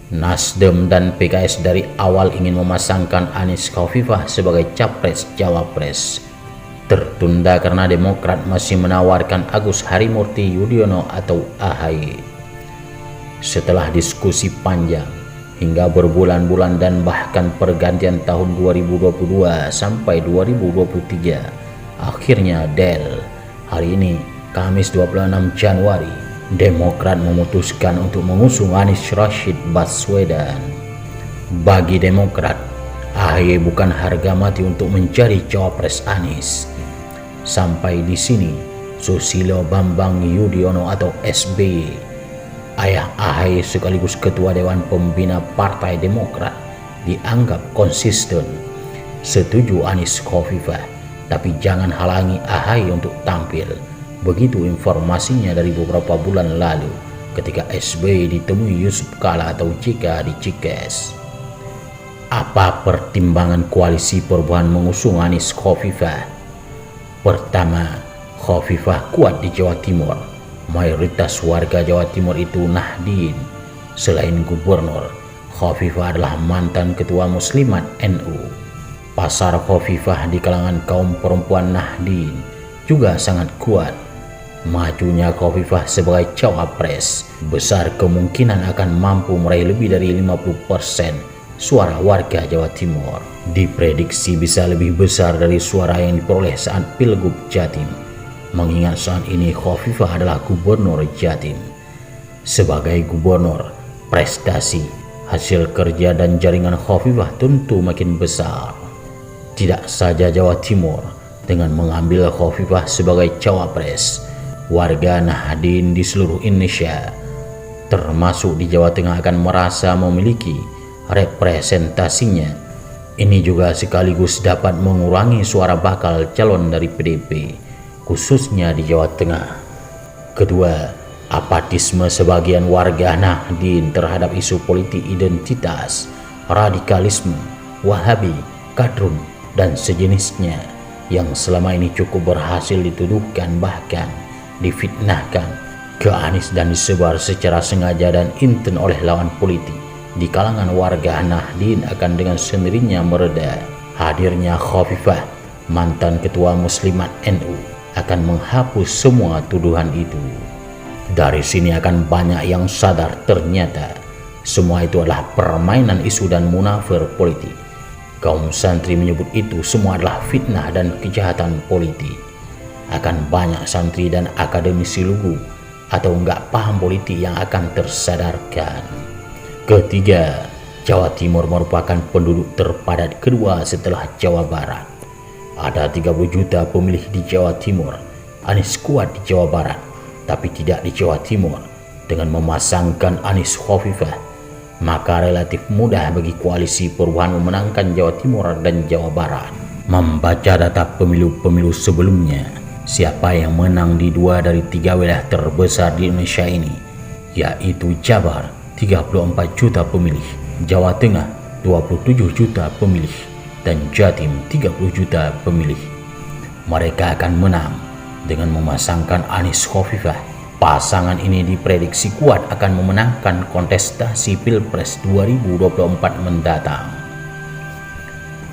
Nasdem dan PKS dari awal ingin memasangkan Anies Khofifah sebagai capres-cawapres. Tertunda karena Demokrat masih menawarkan Agus Harimurti Yudhoyono atau AHY. Setelah diskusi panjang hingga berbulan-bulan dan bahkan pergantian tahun 2022 sampai 2023, akhirnya hari ini Kamis 26 Januari Demokrat memutuskan untuk mengusung Anies Rashid Baswedan. Bagi Demokrat, AHY bukan harga mati untuk menjadi cawapres Anies. Sampai di sini, Susilo Bambang Yudhoyono atau SBY, ayah AHY sekaligus Ketua Dewan Pembina Partai Demokrat, dianggap konsisten. Setuju Anies Khofifah, tapi jangan halangi AHY untuk tampil. Begitu informasinya dari beberapa bulan lalu ketika SBY ditemui Yusuf Kala atau Jika di Cikes. Apa pertimbangan koalisi perubahan mengusung Anies Khofifah? Pertama, Khofifah kuat di Jawa Timur. Mayoritas warga Jawa Timur itu Nahdien. Selain gubernur, Khofifah adalah mantan ketua Muslimat NU. Pasar Khofifah di kalangan kaum perempuan Nahdien juga sangat kuat. Majunya Khofifah sebagai cawapres besar kemungkinan akan mampu meraih lebih dari 50% suara warga Jawa Timur. Diprediksi bisa lebih besar dari suara yang diperoleh saat Pilgub Jatim, mengingat saat ini Khofifah adalah gubernur Jatim. Sebagai gubernur, prestasi, hasil kerja dan jaringan Khofifah tentu makin besar. Tidak saja Jawa Timur, dengan mengambil Khofifah sebagai cawapres, warga Nahdien di seluruh Indonesia, termasuk di Jawa Tengah, akan merasa memiliki representasinya. Ini juga sekaligus dapat mengurangi suara bakal calon dari PDIP, khususnya di Jawa Tengah. Kedua, apatisme sebagian warga Nahdien terhadap isu politik identitas, radikalisme, Wahabi, kadrun, dan sejenisnya yang selama ini cukup berhasil dituduhkan bahkan difitnahkan ke Anies dan disebar secara sengaja dan inten oleh lawan politik di kalangan warga Nahdien akan dengan sendirinya mereda. Hadirnya Khofifah, mantan ketua Muslimat NU, akan menghapus semua tuduhan itu. Dari sini akan banyak yang sadar ternyata semua itu adalah permainan isu dan munafir politik. Kaum santri menyebut itu semua adalah fitnah dan kejahatan politik. Akan banyak santri dan akademisi lugu atau enggak paham politik yang akan tersadarkan. Ketiga, Jawa Timur merupakan penduduk terpadat kedua setelah Jawa Barat. Ada 30 juta pemilih di Jawa Timur. Anies kuat di Jawa Barat, tapi tidak di Jawa Timur. Dengan memasangkan Anies Khofifah, maka relatif mudah bagi koalisi perubahan memenangkan Jawa Timur dan Jawa Barat. Membaca data pemilu-pemilu sebelumnya, siapa yang menang di 2 dari 3 wilayah terbesar di Indonesia ini, yaitu Jabar 34 juta pemilih, Jawa Tengah 27 juta pemilih, dan Jatim 30 juta pemilih. Mereka akan menang dengan memasangkan Anies Khofifah. Pasangan ini diprediksi kuat akan memenangkan kontestasi Pilpres 2024 mendatang.